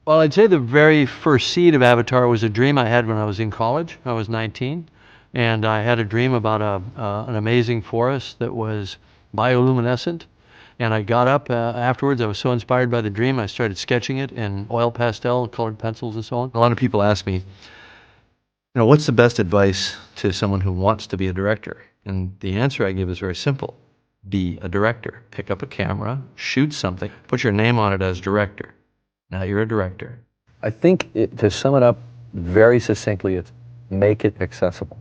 Well, I'd say the very first seed of Avatar was a dream I had when I was in college. I was 19, and I had a dream about an amazing forest that was bioluminescent. And I got up afterwards. I was so inspired by the dream, I started sketching it in oil pastel, colored pencils, and so on. A lot of people ask me, what's the best advice to someone who wants to be a director? And the answer I give is very simple. Be a director. Pick up a camera, shoot something, put your name on it as director. Now you're a director. I think to sum it up very succinctly, it's make it accessible.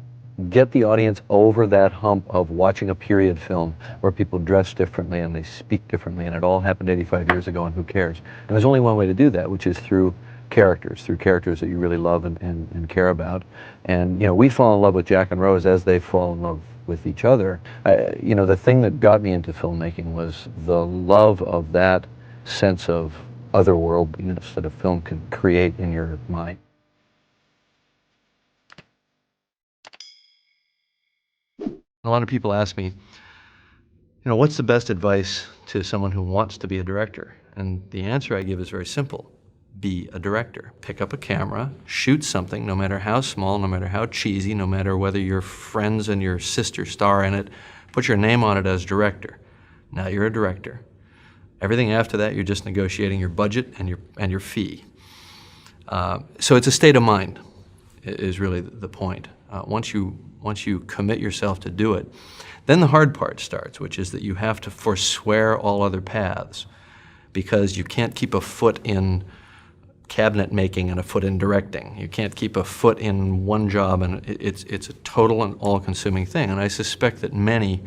Get the audience over that hump of watching a period film where people dress differently and they speak differently, and it all happened 85 years ago, and who cares? And there's only one way to do that, which is through characters that you really love and care about. And we fall in love with Jack and Rose as they fall in love with each other. The thing that got me into filmmaking was the love of that sense of otherworldliness that a film can create in your mind. A lot of people ask me, what's the best advice to someone who wants to be a director? And the answer I give is very simple. Be a director. Pick up a camera, shoot something, no matter how small, no matter how cheesy, no matter whether your friends and your sister star in it, put your name on it as director. Now you're a director. Everything after that, you're just negotiating your budget and your fee. So it's a state of mind, is really the point. Once you commit yourself to do it, then the hard part starts, which is that you have to forswear all other paths, because you can't keep a foot in cabinet making and a foot in directing. You can't keep a foot in one job, and it's a total and all-consuming thing. And I suspect that many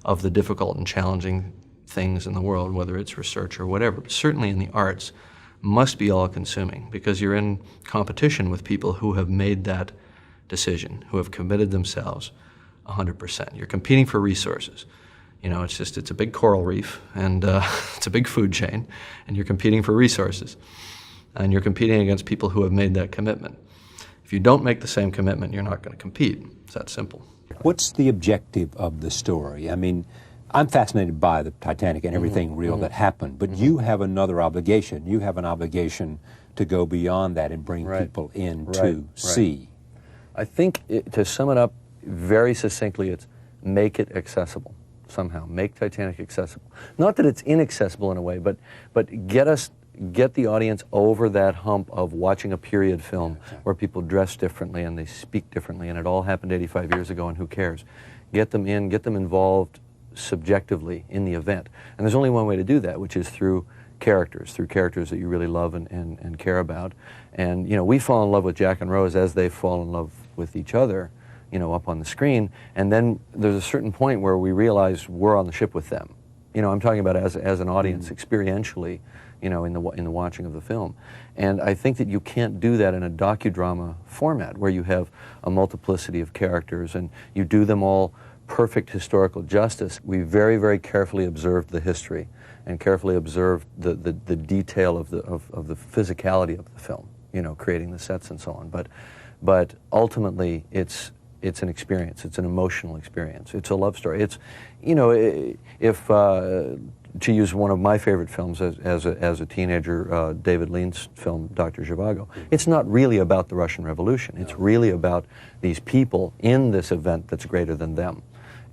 of the difficult and challenging things in the world, whether it's research or whatever, but certainly in the arts, must be all-consuming, because you're in competition with people who have made that decision, who have committed themselves 100%. You're competing for resources. It's a big coral reef, and it's a big food chain, and you're competing for resources. And you're competing against people who have made that commitment. If you don't make the same commitment, you're not going to compete. It's that simple. What's the objective of the story? I mean, I'm fascinated by the Titanic and everything real that happened, but you have another obligation. You have an obligation to go beyond that and bring people in to see. I think to sum it up very succinctly, it's make it accessible somehow. Make Titanic accessible. Not that it's inaccessible in a way, but get the audience over that hump of watching a period film where people dress differently and they speak differently, and it all happened 85 years ago, and who cares? Get them in, get them involved subjectively in the event. And there's only one way to do that, which is through characters that you really love and care about. And we fall in love with Jack and Rose as they fall in love with each other, up on the screen. And then there's a certain point where we realize we're on the ship with them. I'm talking about as an audience, experientially, in the watching of the film. And I think that you can't do that in a docudrama format where you have a multiplicity of characters and you do them all perfect historical justice. We very, very carefully observed the history and carefully observed the detail of the physicality of the film, creating the sets and so on. But ultimately, it's an experience. It's an emotional experience. It's a love story. It's, if to use one of my favorite films as a teenager, David Lean's film, Dr. Zhivago, it's not really about the Russian Revolution. It's really about these people in this event that's greater than them.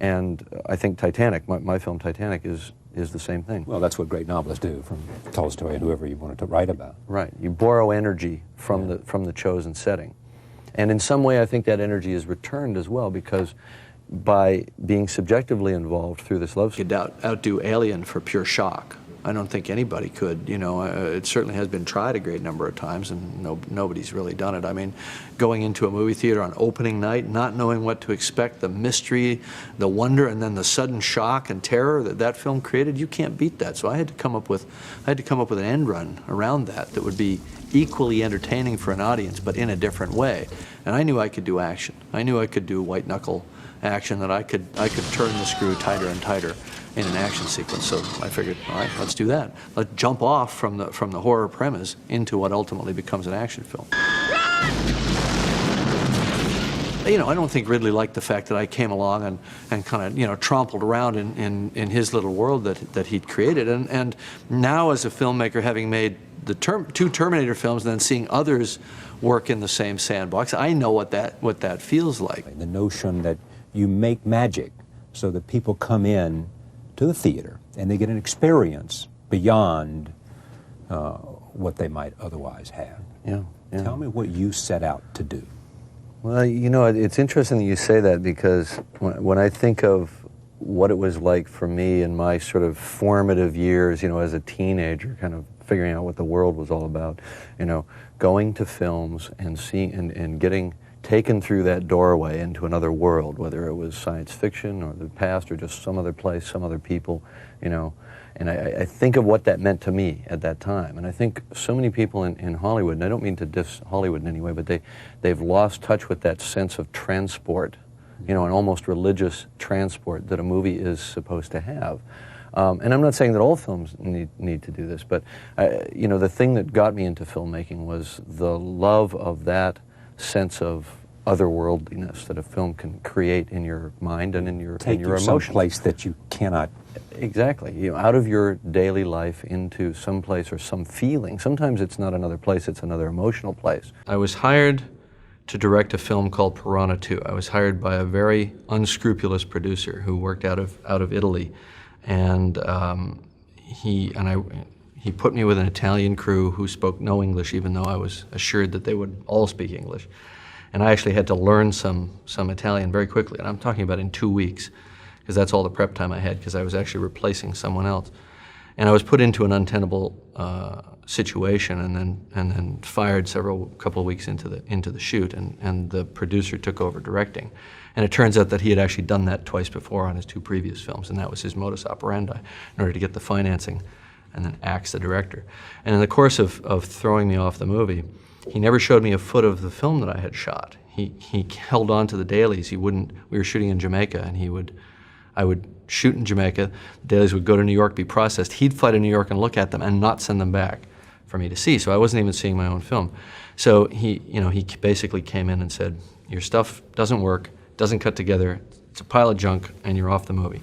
And I think Titanic, my film Titanic, is the same thing. Well, that's what great novelists do, from Tolstoy and whoever you wanted to write about. Right. You borrow energy from the chosen setting. And in some way, I think that energy is returned as well, because by being subjectively involved through this love story, you could outdo Alien for pure shock. I don't think anybody could. It certainly has been tried a great number of times, and nobody's really done it. I mean, going into a movie theater on opening night, not knowing what to expect, the mystery, the wonder, and then the sudden shock and terror that film created, you can't beat that. So I had to come up with an end run around that would be equally entertaining for an audience, but in a different way. And I knew I could do action. I knew I could do white knuckle action, that I could turn the screw tighter and tighter in an action sequence. So I figured, all right, let's do that. Let's jump off from the horror premise into what ultimately becomes an action film. I don't think Ridley liked the fact that I came along and kind of, trampled around in his little world that he'd created. And now, as a filmmaker, having made two Terminator films and then seeing others work in the same sandbox, I know what that feels like. The notion that you make magic so that people come in to the theater and they get an experience beyond what they might otherwise have. Yeah. Tell me what you set out to do. Well, you know, it's interesting that you say that, because when I think of what it was like for me in my sort of formative years, you know, as a teenager, kind of figuring out what the world was all about, you know, going to films and seeing and getting taken through that doorway into another world, whether it was science fiction or the past or just some other place, some other people, you know. And I think of what that meant to me at that time. And I think so many people in Hollywood, and I don't mean to diss Hollywood in any way, but they've lost touch with that sense of transport, you know, an almost religious transport that a movie is supposed to have. And I'm not saying that all films need to do this, but, you know, the thing that got me into filmmaking was the love of that sense of otherworldliness that a film can create in your mind and in your emotions. Some place that you cannot. Exactly. You know, out of your daily life into some place or some feeling. Sometimes it's not another place, it's another emotional place. I was hired to direct a film called Piranha 2. I was hired by a very unscrupulous producer who worked out of Italy, and he put me with an Italian crew who spoke no English, even though I was assured that they would all speak English. And I actually had to learn some Italian very quickly, and I'm talking about in 2 weeks, because that's all the prep time I had, because I was actually replacing someone else. And I was put into an untenable situation, and then fired couple of weeks into the shoot, and the producer took over directing. And it turns out that he had actually done that twice before on his 2 previous films, and that was his modus operandi in order to get the financing and then axe the director. And in the course of throwing me off the movie, he never showed me a foot of the film that I had shot. He held on to the dailies. We were shooting in Jamaica, and I would shoot in Jamaica, the dailies would go to New York, be processed. He'd fly to New York and look at them and not send them back for me to see, so I wasn't even seeing my own film. So he basically came in and said, your stuff doesn't work, doesn't cut together, it's a pile of junk, and you're off the movie.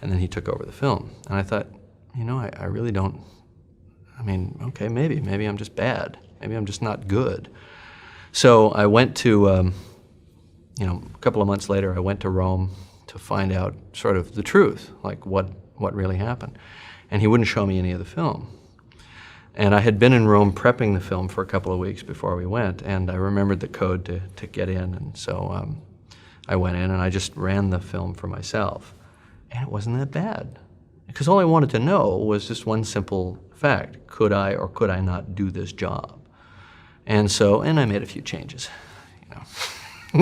And then he took over the film. And I thought, you know, I really don't, I mean, okay, maybe I'm just bad. Maybe I'm just not good. So I went to, a couple of months later, I went to Rome to find out sort of the truth, like what really happened. And he wouldn't show me any of the film. And I had been in Rome prepping the film for a couple of weeks before we went, and I remembered the code to get in, and so I went in and I just ran the film for myself. And it wasn't that bad. Because all I wanted to know was just one simple fact. Could I or could I not do this job? And I made a few changes,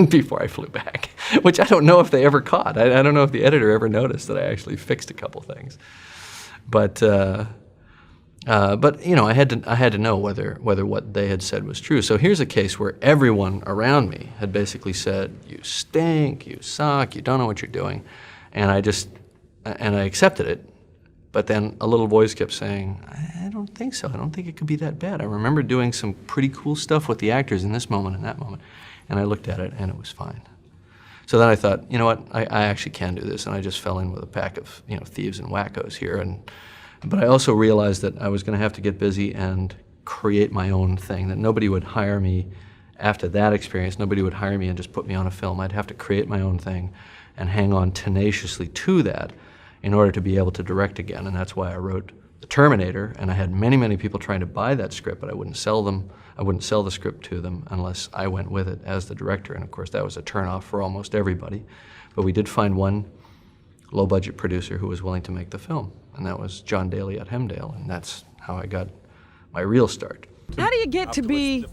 before I flew back, which I don't know if they ever caught. I don't know if the editor ever noticed that I actually fixed a couple things. But I had to know whether what they had said was true. So here's a case where everyone around me had basically said, you stink, you suck, you don't know what you're doing. And I accepted it. But then a little voice kept saying, I don't think so. I don't think it could be that bad. I remember doing some pretty cool stuff with the actors in this moment and that moment. And I looked at it, and it was fine. So then I thought, you know what, I actually can do this. And I just fell in with a pack of thieves and wackos here. But I also realized that I was going to have to get busy and create my own thing, that nobody would hire me after that experience. Nobody would hire me and just put me on a film. I'd have to create my own thing and hang on tenaciously to that in order to be able to direct again. And that's why I wrote The Terminator, and I had many, many people trying to buy that script, but I wouldn't sell them. I wouldn't sell the script to them unless I went with it as the director. And of course, that was a turnoff for almost everybody. But we did find one low-budget producer who was willing to make the film, and that was John Daly at Hemdale, and that's how I got my real start. How do you get to be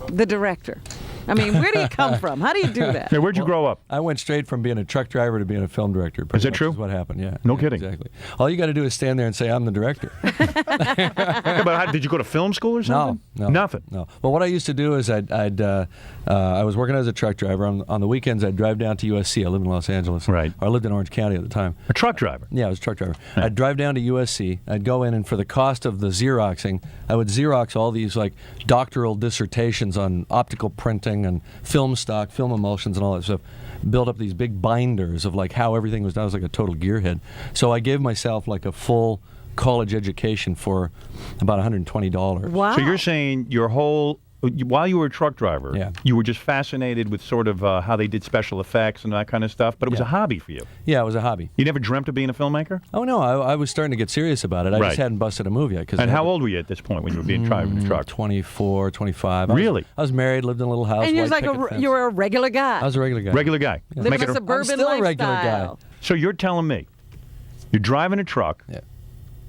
the director? I mean, where do you come from? How do you do that? Hey, where'd you grow up? I went straight from being a truck driver to being a film director. Is that true? Is what happened, yeah. No kidding. Exactly. All you got to do is stand there and say, I'm the director. Yeah, but did you go to film school or something? No. Nothing? No. Well, what I used to do is I was working as a truck driver. On the weekends, I'd drive down to USC. I lived in Los Angeles. Right. Or I lived in Orange County at the time. A truck driver? Yeah, I was a truck driver. Right. I'd drive down to USC. I'd go in, and for the cost of the Xeroxing, I would Xerox all these like doctoral dissertations on optical printing and film stock, film emulsions, and all that stuff. Build up these big binders of like how everything was done. I was like a total gearhead. So I gave myself like a full college education for about $120. Wow. So you're saying your whole, while you were a truck driver, Yeah. you were just fascinated with sort of how they did special effects and that kind of stuff, but it was Yeah. a hobby for you. Yeah, it was a hobby. You never dreamt of being a filmmaker? Oh no, I was starting to get serious about it. I Right. just hadn't busted a move yet. And how old were you at this point when you were being driving the truck? 24, 25. Really? I was married, lived in a little house. And you're white like picket fence. you were a regular guy. I was a regular guy. Regular guy. living Make a it a- suburban I'm still a lifestyle. regular guy. So you're telling me, you're driving a truck. Yeah.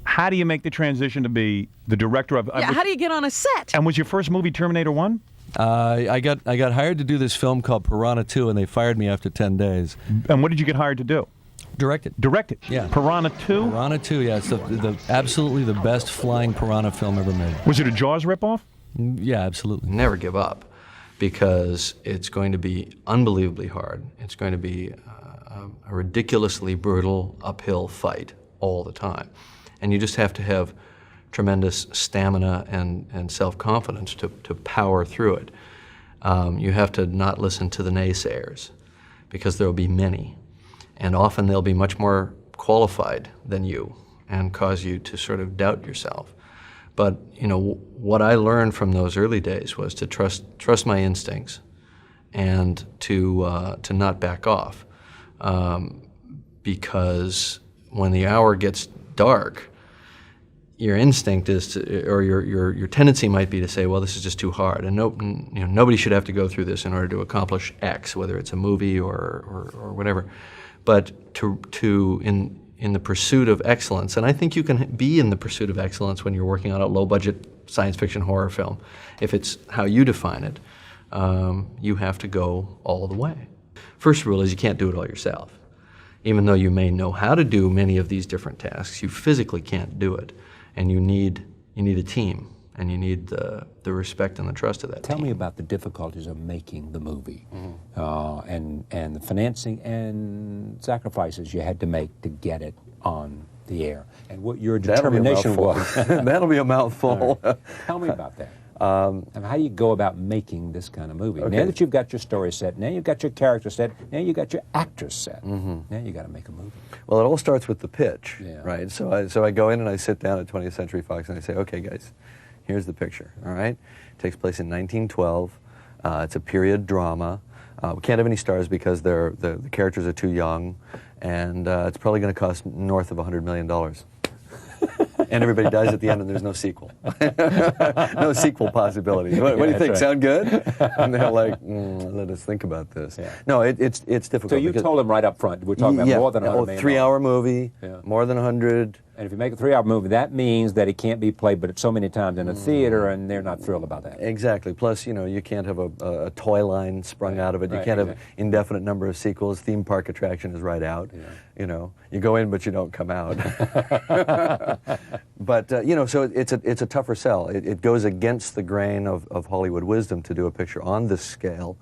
How do you make the transition to be the director of? Yeah, how do you get on a set? And was your first movie Terminator 1? I got hired to do this film called Piranha 2, and they fired me after 10 days. And what did you get hired to do? Direct it. Direct it. Yeah. Piranha 2? Piranha 2, yeah, it's the absolutely the best flying piranha film ever made. Was it a Jaws ripoff? Yeah, absolutely. Never give up, because it's going to be unbelievably hard. It's going to be a ridiculously brutal uphill fight all the time. And you just have to have tremendous stamina and self-confidence to power through it. You have to not listen to the naysayers, because there will be many. And often they'll be much more qualified than you and cause you to sort of doubt yourself. But you know, what I learned from those early days was to trust my instincts and to not back off, because when the hour gets dark, your instinct is to, or your tendency might be to say, well, this is just too hard, and nobody should have to go through this in order to accomplish X, whether it's a movie or whatever. But in the pursuit of excellence, and I think you can be in the pursuit of excellence when you're working on a low-budget science fiction horror film, if it's how you define it, you have to go all the way. First rule is you can't do it all yourself. Even though you may know how to do many of these different tasks, you physically can't do it. And you need a team, and you need the respect and the trust of that Tell team. me about the difficulties of making the movie, and the financing and sacrifices you had to make to get it on the air, and what your determination was. That'll be a mouthful. Tell me about that. And how do you go about making this kind of movie? Okay. Now that you've got your story set, now you've got your character set, now you've got your actors set, now you got to make a movie. Well, it all starts with the pitch, Yeah. right? So I go in and I sit down at 20th Century Fox and I say, okay, guys, here's the picture, all right? It takes place in 1912. It's a period drama. We can't have any stars because the characters are too young, and it's probably going to cost north of $100 million. And everybody dies at the end, and there's no sequel. No sequel possibility. What do you think? right. Sound good? And they're like, let us think about this. Yeah. No, it's difficult. So you because- told them right up front, we're talking about more than $100 million. 3-hour movie, Yeah. more than 100. And if you make a 3-hour movie, that means that it can't be played but so many times in a theater, and they're not thrilled about that. Exactly. Plus, you can't have a toy line sprung out of it. You Right, can't have exactly. indefinite number of sequels. Theme park attraction is right out. Yeah. You go in, but you don't come out. But so it's a tougher sell. It goes against the grain of Hollywood wisdom to do a picture on this scale,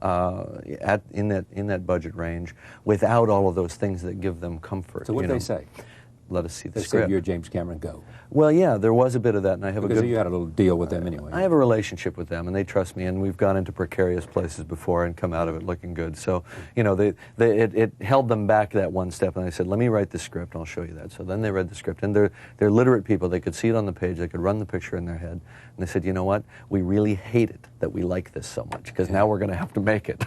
in that budget range, without all of those things that give them comfort. So what did they say? Let us see the They said, script. you're James Cameron, go. Well, yeah, there was a bit of that, and I have Because a good. you had a little deal with them anyway. I have a relationship with them, and they trust me, and we've gone into precarious places before and come out of it looking good. So, it held them back that one step, and I said, let me write the script, and I'll show you that. So then they read the script, and they're literate people. They could see it on the page. They could run the picture in their head, and they said, you know what? We really hate it that we like this so much, because now we're going to have to make it.